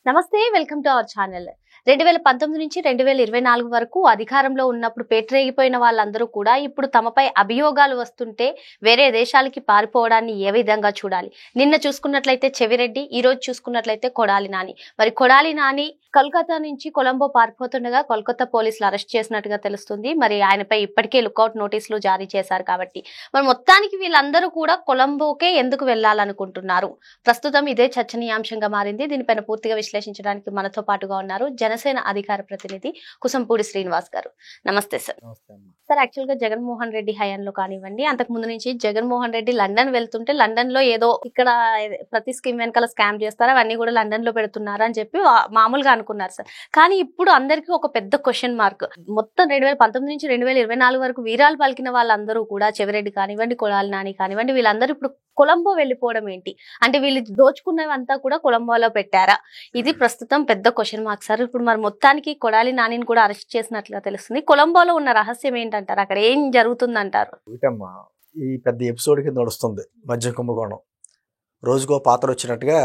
నమస్తే welcome to our channel 2019 నుంచి 2024 వరకు అధికారంలో ఉన్నప్పుడు పేటరేగిపోయిన వాళ్ళందరూ కూడా ఇప్పుడు తమపై అభియోగాలు వస్తుంటే వేరే దేశాలకి పారిపోవడాన్ని ఏ విధంగా చూడాలి. నిన్న చూసుకున్నట్లయితే చెవిరెడ్డి, ఈ రోజు చూసుకున్నట్లయితే కొడాలి నాని. మరి కొడాలి నాని కోల్కతా నుంచి కొలంబో పారిపోతుండగా కోల్కతా పోలీసులు అరెస్ట్ చేసినట్టుగా తెలుస్తుంది. మరి ఆయనపై ఇప్పటికే లుకౌట్ నోటీసులు జారీ చేశారు కాబట్టి మరి మొత్తానికి వీళ్ళందరూ కూడా కొలంబోకే ఎందుకు వెళ్లాలనుకుంటున్నారు? ప్రస్తుతం ఇదే చర్చనీయాంశంగా మారింది. దీనిపైన పూర్తిగా విశ్లేషించడానికి మనతో పాటుగా ఉన్నారు జనసేన అధికార ప్రతినిధి కుసంపూడి శ్రీనివాస్ గారు. నమస్తే సార్. సార్, యాక్చువల్ గా జగన్మోహన్ రెడ్డి హయాంలో కానివ్వండి, అంతకు ముందు నుంచి జగన్మోహన్ రెడ్డి లండన్ వెళ్తుంటే లండన్ లో ఏదో ఇక్కడ ప్రతి స్కీమ్ వెనకాల స్కామ్ చేస్తారు, అవన్నీ కూడా లండన్ లో పెడుతున్నారు అని చెప్పి మామూలుగా అనుకున్నారు సార్. కానీ ఇప్పుడు అందరికీ ఒక పెద్ద క్వశ్చన్ మార్క్. మొత్తం 2019 నుంచి 2024 వరకు వీరాలు పలికిన వాళ్ళందరూ కూడా చెవిరెడ్డి కానివ్వండి, కొడాలి నాని కానివ్వండి, వీళ్ళందరూ ఇప్పుడు కొలంబో వెళ్ళిపోవడం ఏంటి? అంటే వీళ్ళు దోచుకున్నవంతా కూడా కొలంబోలో పెట్టారా? ఇది ప్రస్తుతం పెద్ద క్వశ్చన్ మార్క్ సార్. ఇప్పుడు మరి మొత్తానికి కొడాలి నానిని కూడా అరెస్ట్ చేసినట్లుగా తెలుస్తుంది. కొలంబోలో ఉన్న రహస్యం ఏంటంటారు? అక్కడ ఏం జరుగుతుందంటారు? ఈ పెద్ద ఎపిసోడ్ కింద నడుస్తుంది మద్యం కుంభకోణం. రోజుకో పాత్ర వచ్చినట్టుగా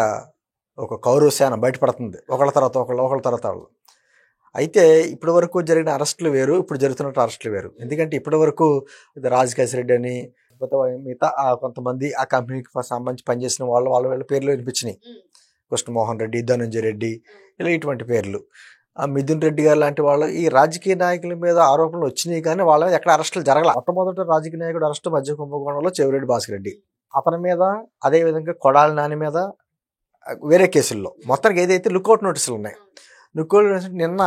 ఒక కౌరవ సేన బయటపడుతుంది, ఒకళ్ళ తర్వాత ఒకళ్ళ తర్వాత వాళ్ళు. అయితే ఇప్పటి వరకు జరిగిన అరెస్టులు వేరు, ఇప్పుడు జరుగుతున్న అరెస్టులు వేరు. ఎందుకంటే ఇప్పటి వరకు రాజకేశ్వరెడ్డి అని మిగతా కొంతమంది ఆ కంపెనీకి సంబంధించి పనిచేసిన వాళ్ళ పేర్లు వినిపించినాయి. కృష్ణమోహన్ రెడ్డి, ధనంజయ రెడ్డి, ఇలా ఇటువంటి పేర్లు. ఆ మిథున్ రెడ్డి గారు లాంటి వాళ్ళు ఈ రాజకీయ నాయకుల మీద ఆరోపణలు వచ్చినాయి, కానీ వాళ్ళ మీద ఎక్కడ అరెస్టులు జరగల. మొట్టమొదటి రాజకీయ నాయకుడు అరెస్టు మద్య కుంభకోణంలో చెవిరెడ్డి భాస్కర్ రెడ్డి, అతని మీద, అదేవిధంగా కొడాలి నాని మీద వేరే కేసుల్లో మొత్తానికి ఏదైతే లుకౌట్ నోటీసులు ఉన్నాయి. లుకౌట్ నోటీసు నిన్న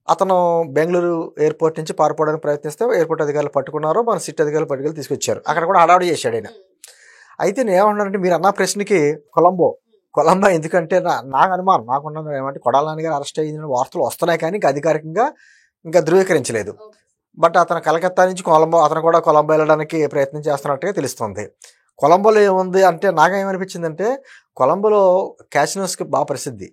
అతను బెంగళూరు ఎయిర్పోర్ట్ నుంచి పారిపోవడానికి ప్రయత్నిస్తే ఎయిర్పోర్ట్ అధికారులు పట్టుకున్నారు, మన సిట్ అధికారులు పట్టుకెళ్ళి తీసుకొచ్చారు. అక్కడ కూడా హడావుడి చేశాడు ఆయన. అయితే నేను ఏమన్నానంటే, మీరు అన్న ప్రశ్నకి కొలంబో ఎందుకంటే నాకు అనుమానం, నాకున్నది ఏమంటే కొడాలి నాని గారు అరెస్ట్ అయ్యిందని వార్తలు వస్తున్నాయి, కానీ ఇంకా అధికారికంగా ఇంకా ధృవీకరించలేదు. బట్ అతను కలకత్తా నుంచి అతను కూడా కొలంబో వెళ్ళడానికి ప్రయత్నం చేస్తున్నట్టుగా తెలుస్తుంది. కొలంబోలో ఏముంది అంటే నాకేమనిపించిందంటే, కొలంబోలో క్యాసినోస్కి బాగా ప్రసిద్ధి,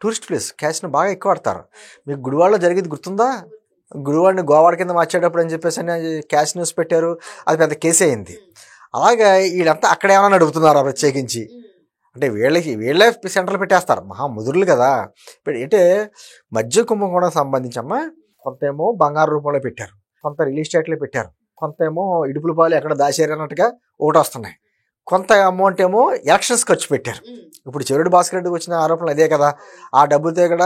టూరిస్ట్ ప్లేస్. క్యాసినో బాగా ఎక్కువ ఆడతారు. మీకు గుడివాడలో జరిగేది గుర్తుందా? గుడివాడిని గోవాడ కింద మార్చేటప్పుడు అని చెప్పేసి క్యాసినోస్ పెట్టారు, అది పెద్ద కేసు అయింది. అలాగే వీళ్ళంతా అక్కడ ఏమైనా నడుపుతున్నారు ప్రత్యేకించి అంటే వీళ్ళే సెంటర్లు పెట్టేస్తారు, మహా ముదురులు కదా. ఇప్పుడు అంటే మద్య కుంభకోణం సంబంధించమ్మా కొంత ఏమో బంగారు రూపంలో పెట్టారు, కొంత రియల్ ఎస్టేట్లో పెట్టారు, కొంత ఏమో ఇడుపుల పాలు ఎక్కడ దాచారు అన్నట్టుగా ఒకటి వస్తున్నాయి, కొంత అమౌంట్ ఏమో ఎలక్షన్స్ ఖర్చు పెట్టారు. ఇప్పుడు చెవిరెడ్డి భాస్కర్ రెడ్డికి వచ్చిన ఆరోపణలు అదే కదా. ఆ డబ్బుతో ఇక్కడ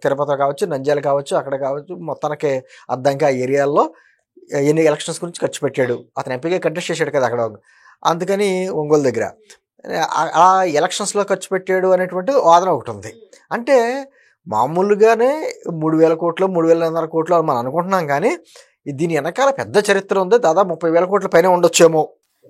తిరుపతి కావచ్చు, నంద్యాల కావచ్చు, అక్కడ కావచ్చు, మొత్తానికి అద్దంకి ఆ ఏరియాల్లో ఎన్ని ఎలక్షన్స్ గురించి ఖర్చు పెట్టాడు. అతను ఎంపీగా కంటెస్ట్ చేశాడు కదా అక్కడ, అందుకని ఒంగోలు దగ్గర ఆ ఎలక్షన్స్లో ఖర్చు పెట్టాడు అనేటువంటి వాదన ఒకటి ఉంది. అంటే మామూలుగానే 3,000 కోట్లు 3,500 కోట్లు అని మనం అనుకుంటున్నాం, కానీ దీని వెనకాల పెద్ద చరిత్ర ఉంది. దాదాపు 30,000 కోట్ల పైన ఉండొచ్చేమో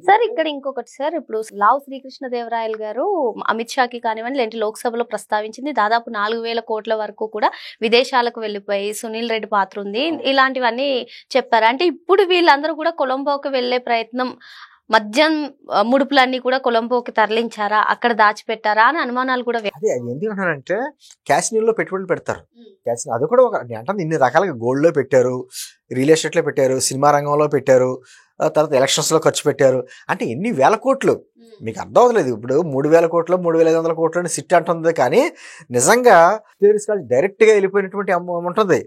సార్. ఇక్కడ ఇంకొకటి సార్, ఇప్పుడు లావు శ్రీకృష్ణదేవరాయలు గారు అమిత్ షాకి కానివ్వండి లేంటి లోక్సభలో ప్రస్తావించింది దాదాపు 4,000 కోట్ల వరకు కూడా విదేశాలకు వెళ్ళిపోయి సునీల్ రెడ్డి పాత్ర ఉంది, ఇలాంటివన్నీ చెప్పారు. అంటే ఇప్పుడు వీళ్ళందరూ కూడా కొలంబోకి వెళ్లే ప్రయత్నం, మద్యం ముడుపులన్నీ కూడా కొలంబోకి తరలించారా, అక్కడ దాచిపెట్టారా అని అనుమానాలు కూడా. అదే ఎందుకంటారంటే క్యాసినోలో పెట్టుబడులు పెడతారు. క్యాసినో అది కూడా ఒక అంటే ఇన్ని రకాలుగా గోల్డ్లో పెట్టారు, రియల్ ఎస్టేట్లో పెట్టారు, సినిమా రంగంలో పెట్టారు, తర్వాత ఎలక్షన్స్లో ఖర్చు పెట్టారు. అంటే ఎన్ని వేల కోట్లు మీకు అర్థం అవ్వలేదు. ఇప్పుడు 3,000 కోట్లు 3,500 కోట్లు అని సిట్ అంటుంది, కానీ నిజంగా డైరెక్ట్గా వెళ్ళిపోయినటువంటి అమౌంట్ ఉంది,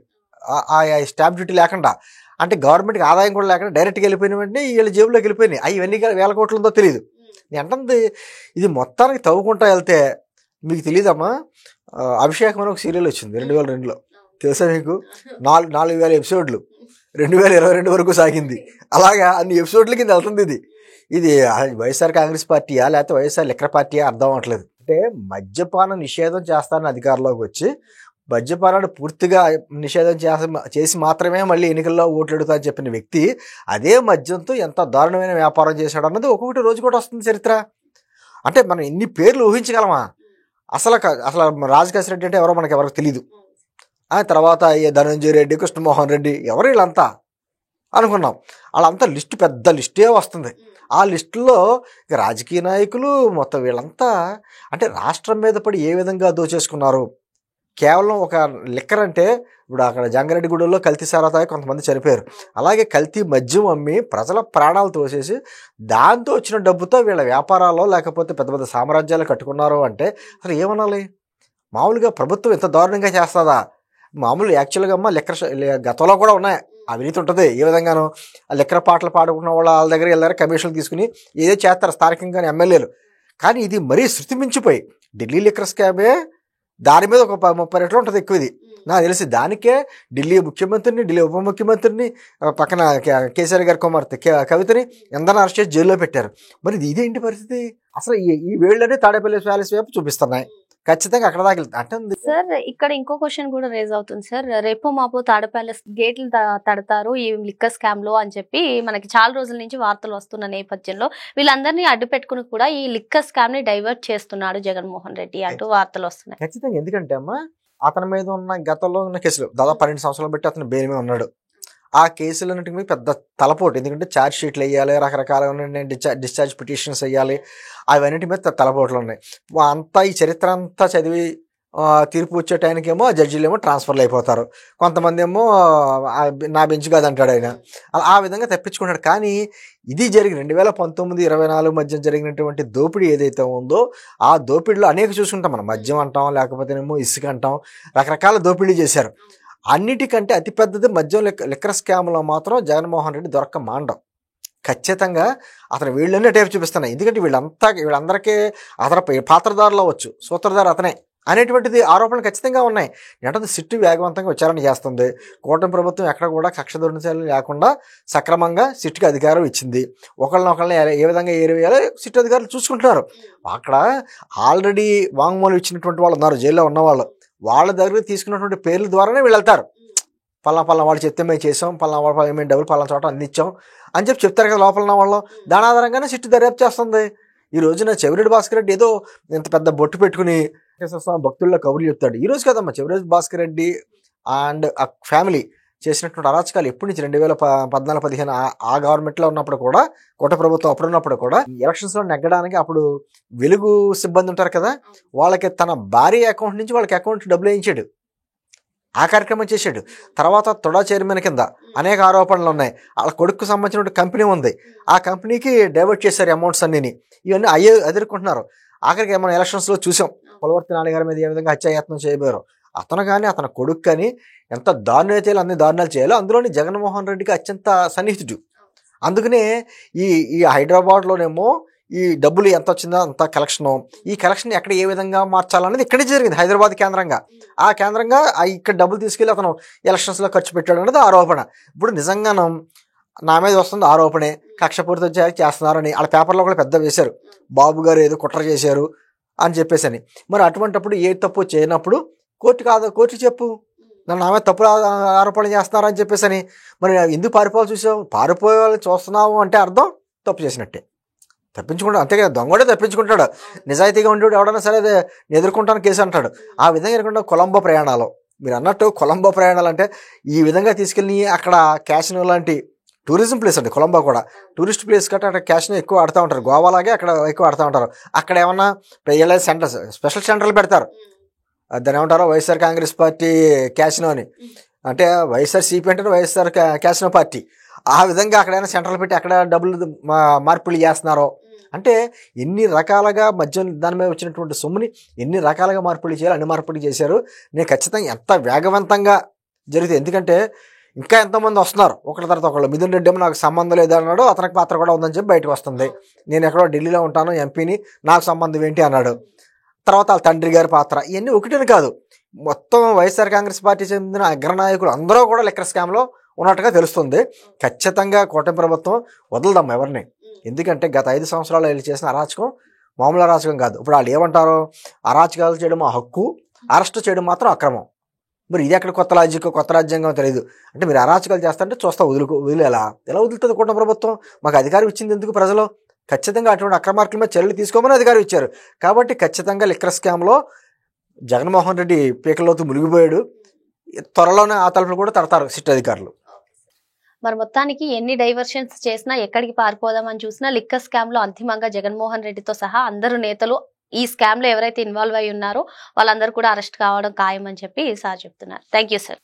ఆ స్టాంప్ డ్యూటీ లేకుండా. అంటే గవర్నమెంట్కి ఆదాయం కూడా లేకుండా డైరెక్ట్గా వెళ్ళిపోయిన వెంటనే వీళ్ళ జేబులోకి వెళ్ళిపోయినాయి. అవి ఎన్ని వేల కోట్లు ఉందో తెలియదు. నేను అంటుంది ఇది మొత్తానికి తవ్వుకుంటా వెళ్తే మీకు తెలియదమ్మా. అభిషేకం అని ఒక సీరియల్ వచ్చింది 2002లో, తెలుసా మీకు? 4,000 ఎపిసోడ్లు 2022 వరకు సాగింది. అలాగా అన్ని ఎపిసోడ్ల కింద వెళ్తుంది. ఇది వైఎస్ఆర్ కాంగ్రెస్ పార్టీయా లేకపోతే వైఎస్ఆర్ లిక్కర్ పార్టీయా అర్థం అవ్వట్లేదు. అంటే మద్యపాన నిషేధం చేస్తారని అధికారంలోకి వచ్చి మద్యపానాన్ని పూర్తిగా నిషేధం చేసి మాత్రమే మళ్ళీ ఎన్నికల్లో ఓట్లు అడుగుతారని చెప్పిన వ్యక్తి అదే మద్యంతో ఎంత దారుణమైన వ్యాపారం చేశాడు అన్నది ఒక్కొక్కటి రోజు కూడా వస్తుంది చరిత్ర. అంటే మనం ఇన్ని పేర్లు ఊహించగలమా? అసలు రాజకేశ్వర రెడ్డి అంటే ఎవరో మనకి ఎవరికి తెలీదు. ఆ తర్వాత ధనంజయ రెడ్డి, కృష్ణమోహన్ రెడ్డి, ఎవరు వీళ్ళంతా అనుకున్నాం. వాళ్ళంతా లిస్టు పెద్ద లిస్టే వస్తుంది. ఆ లిస్టులో రాజకీయ నాయకులు మొత్తం వీళ్ళంతా అంటే రాష్ట్రం మీద పడి ఏ విధంగా దోచేసుకున్నారు. కేవలం ఒక లిక్కర్ అంటే ఇప్పుడు అక్కడ జంగారెడ్డిగూడెంలో కల్తీ సారా తాగి కొంతమంది చనిపోయారు. అలాగే కల్తీ మద్యం అమ్మి ప్రజల ప్రాణాలు తోసేసి దాంతో వచ్చిన డబ్బుతో వీళ్ళ వ్యాపారాల్లో లేకపోతే పెద్ద పెద్ద సామ్రాజ్యాలు కట్టుకున్నారు అంటే అసలు ఏమనాలి? మామూలుగా ప్రభుత్వం ఇంత దారుణంగా చేస్తుందా? మామూలు యాక్చువల్గా అమ్మ గతంలో కూడా ఉన్నాయి అవినీతి ఉంటుంది. ఏ విధంగానో ఆ లెక్కర పాటలు పాడుకున్న వాళ్ళ దగ్గర వీళ్ళ దగ్గర కమిషన్లు తీసుకుని ఏదో చేస్తారు స్థానికంగా ఎమ్మెల్యేలు. కానీ ఇది మరీ శృతి మించిపోయి ఢిల్లీ లిక్కర్ స్కామే దాని మీద ఒక 30 రెట్లు ఉంటుంది ఎక్కువ. ఇది నాకు తెలిసి దానికే ఢిల్లీ ముఖ్యమంత్రిని, ఢిల్లీ ఉప ముఖ్యమంత్రిని, పక్కన కేసీఆర్ గారి కుమార్తె కవితని ఎందరో అరెస్ట్ చేసి జైల్లో పెట్టారు. మరి ఇదేంటి పరిస్థితి? అసలు ఈ వేళ్ళనే తాడేపల్లి ప్యాలెస్ వైపు చూపిస్తున్నాయి. ఖచ్చితంగా అక్కడ దాకా అంటే సార్ ఇక్కడ ఇంకో క్వశ్చన్ కూడా రేజ్ అవుతుంది సార్. రేపో మాపో తాడేపల్లి గేట్లు తడతారు ఈ లిక్కర్ స్కామ్ లో అని చెప్పి మనకి చాలా రోజుల నుంచి వార్తలు వస్తున్న నేపథ్యంలో వీళ్ళందరినీ అడ్డు పెట్టుకుని కూడా ఈ లిక్కర్ స్కామ్ ని డైవర్ట్ చేస్తున్నాడు జగన్మోహన్ రెడ్డి అంటూ వార్తలు వస్తున్నాయి. ఖచ్చితంగా. ఎందుకంటే అమ్మా అతని మీద ఉన్న గతంలో ఉన్న కేసులు దాదాపు 12 సంవత్సరాలు బట్టి అతను బెయిల్ మీద ఉన్నాడు. ఆ కేసులన్నింటికి మీద పెద్ద తలపోటు. ఎందుకంటే ఛార్జ్ షీట్లు వేయాలి, రకరకాల డిశ్చార్జ్ పిటిషన్స్ వేయాలి, అవన్నిటి మీద తలపోట్లు ఉన్నాయి. అంతా ఈ చరిత్ర అంతా చదివి తీర్పు వచ్చే టైంకేమో జడ్జీలు ఏమో ట్రాన్స్ఫర్లు అయిపోతారు. కొంతమంది ఏమో నా బెంచ్ కాదంటాడు ఆయన. ఆ విధంగా తప్పించుకుంటాడు. కానీ ఇది జరిగి 2019-24 మధ్య జరిగినటువంటి దోపిడీ ఏదైతే ఉందో ఆ దోపిడీలో అనేక చూసుకుంటాం మనం. మద్యం అంటాం, లేకపోతేనేమో ఇసుక అంటాం, రకరకాల దోపిడీ చేశారు. అన్నిటికంటే అతిపెద్దది మద్యం లిక్కర్ స్కామ్లో మాత్రం జగన్మోహన్ రెడ్డి దొరక్క మాండం. ఖచ్చితంగా అతను వీళ్ళనే టైప్ చూపిస్తున్నాయి. ఎందుకంటే వీళ్ళందరికీ అతను పాత్రదారులు అవ్వచ్చు, సూత్రధారు అతనే అనేటువంటిది ఆరోపణలు ఖచ్చితంగా ఉన్నాయి. అంటే సిట్టు వేగవంతంగా విచారణ చేస్తుంది. కూటమి ప్రభుత్వం ఎక్కడ కూడా కక్ష దుర్నిచర్యలు లేకుండా సక్రమంగా సిట్టుకి అధికారం ఇచ్చింది. ఒకళ్ళని ఏ విధంగా ఏరివేయాలో సిట్టు అధికారులు చూసుకుంటున్నారు. అక్కడ ఆల్రెడీ వాంగ్మూలం ఇచ్చినటువంటి వాళ్ళు ఉన్నారు, జైల్లో ఉన్నవాళ్ళు. వాళ్ళ దగ్గర తీసుకున్నటువంటి పేర్ల ద్వారానే వీళ్ళు వెళ్తారు. పలానా వాళ్ళు చెప్తే మేము చేసాం, పలానా మేము డబ్బులు పలానా చోట అందించాం అని చెప్తారు కదా లోపల ఉన్న వాళ్ళు. దాని ఆధారంగానే సిట్టు దర్యాప్తు చేస్తుంది. ఈ రోజున చెవిరెడ్డి భాస్కర్ రెడ్డి ఏదో ఇంత పెద్ద బొట్టు పెట్టుకుని భక్తుల్లో కబుర్లు చెప్తాడు. ఈ రోజు కదమ్మా చెవిరెడ్డి భాస్కర్ రెడ్డి అండ్ ఆ ఫ్యామిలీ చేసినటువంటి అరాచకాలు ఎప్పటి నుంచి 2014-15 ఆ గవర్నమెంట్లో ఉన్నప్పుడు కూడా, కోట ప్రభుత్వం అప్పుడున్నప్పుడు కూడా ఎలక్షన్స్లో నెగ్గడానికి అప్పుడు వెలుగు సిబ్బంది ఉంటారు కదా, వాళ్ళకి తన భార్య అకౌంట్ నుంచి వాళ్ళకి అకౌంట్ డబ్బులు వేయించాడు. ఆ కార్యక్రమం చేశాడు. తర్వాత తొడా చైర్మన్ కింద అనేక ఆరోపణలు ఉన్నాయి. వాళ్ళ కొడుకు సంబంధించిన కంపెనీ ఉంది, ఆ కంపెనీకి డైవర్ట్ చేశారు అమౌంట్స్ అన్నిని. ఇవన్నీ ఎదుర్కొంటున్నారు. ఆఖరికి మనం ఎలక్షన్స్లో చూసాం పులవర్తి నాన్నగారి మీద ఏ విధంగా హత్యాయత్నం చేయబోయారు. అతను కానీ అతని కొడుకు కానీ ఎంత దారుణాలు చేయాలో అన్ని దారుణాలు చేయాలో. అందులోని జగన్మోహన్ రెడ్డికి అత్యంత సన్నిహితుడు. అందుకనే ఈ హైదరాబాద్లోనేమో ఈ డబ్బులు ఎంత వచ్చిందో అంత కలెక్షను, ఈ కలెక్షన్ ఎక్కడ ఏ విధంగా మార్చాలనేది ఇక్కడే జరిగింది, హైదరాబాద్ కేంద్రంగా. ఆ కేంద్రంగా ఇక్కడ డబ్బులు తీసుకెళ్ళి అతను ఎలక్షన్స్లో ఖర్చు పెట్టాడు అనేది ఆరోపణ. ఇప్పుడు నిజంగానూ నా మీద వస్తుంది ఆరోపణే, కక్షపూరిత చేస్తున్నారని వాళ్ళ పేపర్లో కూడా పెద్ద వేశారు, బాబు గారు ఏదో కుట్ర చేశారు అని చెప్పేసి. మరి అటువంటిప్పుడు ఏ తప్పు చేయనప్పుడు కోర్టు చెప్పు, నన్ను ఆమె తప్పుడు ఆరోపణలు చేస్తున్నారని చెప్పేసి. మరి ఎందుకు పారిపోవాలి చూసావు? పారిపోవాలి చూస్తున్నావు అంటే అర్థం తప్పు చేసినట్టే. తప్పించుకుంటాడు అంతే కదా, దొంగడే తప్పించుకుంటాడు. నిజాయితీగా ఉండేవాడు ఎవడన్నా సరే అదే ఎదుర్కొంటాను కేసు అంటాడు. ఆ విధంగా ఎదుర్కొంటాం. కొలంబో ప్రయాణాలు మీరు అన్నట్టు, కొలంబో ప్రయాణాలు అంటే ఈ విధంగా తీసుకెళ్ళి అక్కడ క్యాసినో లాంటి టూరిజం ప్లేస్ అండి కొలంబో కూడా. టూరిస్ట్ ప్లేస్ కట్ట అక్కడ క్యాష్ని ఎక్కువ ఆడుతూ ఉంటారు. గోవాలాగే అక్కడ ఎక్కువ ఆడుతూ ఉంటారు. అక్కడ ఏమన్నా రియలైజ్ సెంటర్స్, స్పెషల్ సెంటర్లు పెడతారు. దాని ఏమంటారో వైఎస్ఆర్ కాంగ్రెస్ పార్టీ క్యాసినో అని, అంటే వైఎస్ఆర్ సిపి అంటే వైఎస్ఆర్ క్యాసినో పార్టీ. ఆ విధంగా అక్కడైనా సెంటర్లు పెట్టి అక్కడ డబ్బులు మార్పిడి చేస్తున్నారో అంటే ఎన్ని రకాలుగా మద్యం దాని మీద వచ్చినటువంటి సొమ్ముని ఎన్ని రకాలుగా మార్పిడి చేయాలి, అన్ని మార్పిడి చేశారు. నేను ఖచ్చితంగా ఎంత వేగవంతంగా జరుగుతుంది. ఎందుకంటే ఇంకా ఎంతోమంది వస్తున్నారు ఒకళ్ళ తర్వాత ఒకళ్ళు. మిథున్ రెడ్డి ఏమో నాకు సంబంధం లేదన్నాడు, అతనికి పాత్ర కూడా ఉందని చెప్పి బయటకు వస్తుంది. నేను ఎక్కడో ఢిల్లీలో ఉంటాను, ఎంపీని, నాకు సంబంధం ఏంటి అన్నాడు. తర్వాత వాళ్ళ తండ్రి గారి పాత్ర, ఇవన్నీ ఒకటిని కాదు, మొత్తం వైఎస్ఆర్ కాంగ్రెస్ పార్టీ చెందిన అగ్రనాయకులు అందరూ కూడా లిక్కర్ స్కామ్లో ఉన్నట్టుగా తెలుస్తుంది. ఖచ్చితంగా కూటమి ప్రభుత్వం వదలదమ్మా ఎవరిని. ఎందుకంటే గత 5 సంవత్సరాలు వీళ్ళు చేసిన అరాచకం మామూలు అరాచకం కాదు. ఇప్పుడు వాళ్ళు ఏమంటారు, అరాచకాలు చేయడం ఆ హక్కు, అరెస్ట్ చేయడం మాత్రం అక్రమం. మరి ఇది ఎక్కడ కొత్త రాజ్యాంగం తెలియదు. అంటే మీరు అరాచకాలు చేస్తారంటే చూస్తా వదిలేలా ఎలా వదులుతుంది కూటమి ప్రభుత్వం? మాకు అధికారం ఇచ్చింది ఎందుకు ప్రజలు? ఖచ్చితంగా అటువంటి అక్రమార్కుల మీద చర్యలు తీసుకోమని అధికారం ఇచ్చారు. కాబట్టి ఖచ్చితంగా లిక్కర్ స్కామ్లో జగన్మోహన్ రెడ్డి పీకల్లోతు మునిగిపోయాడు. త్వరలోనే ఆ తలుపులు కూడా తడతారు సిట్ అధికారులు. మరి మొత్తానికి ఎన్ని డైవర్షన్స్ చేసినా, ఎక్కడికి పారిపోదామని చూసినా లిక్కర్ స్కామ్ లో అంతిమంగా జగన్మోహన్ రెడ్డితో సహా అందరు నేతలు ఈ స్కామ్ లో ఎవరైతే ఇన్వాల్వ్ అయి ఉన్నారో వాళ్ళందరూ కూడా అరెస్ట్ కావడం ఖాయం అని చెప్పి సార్ చెప్తున్నారు. Thank you sir.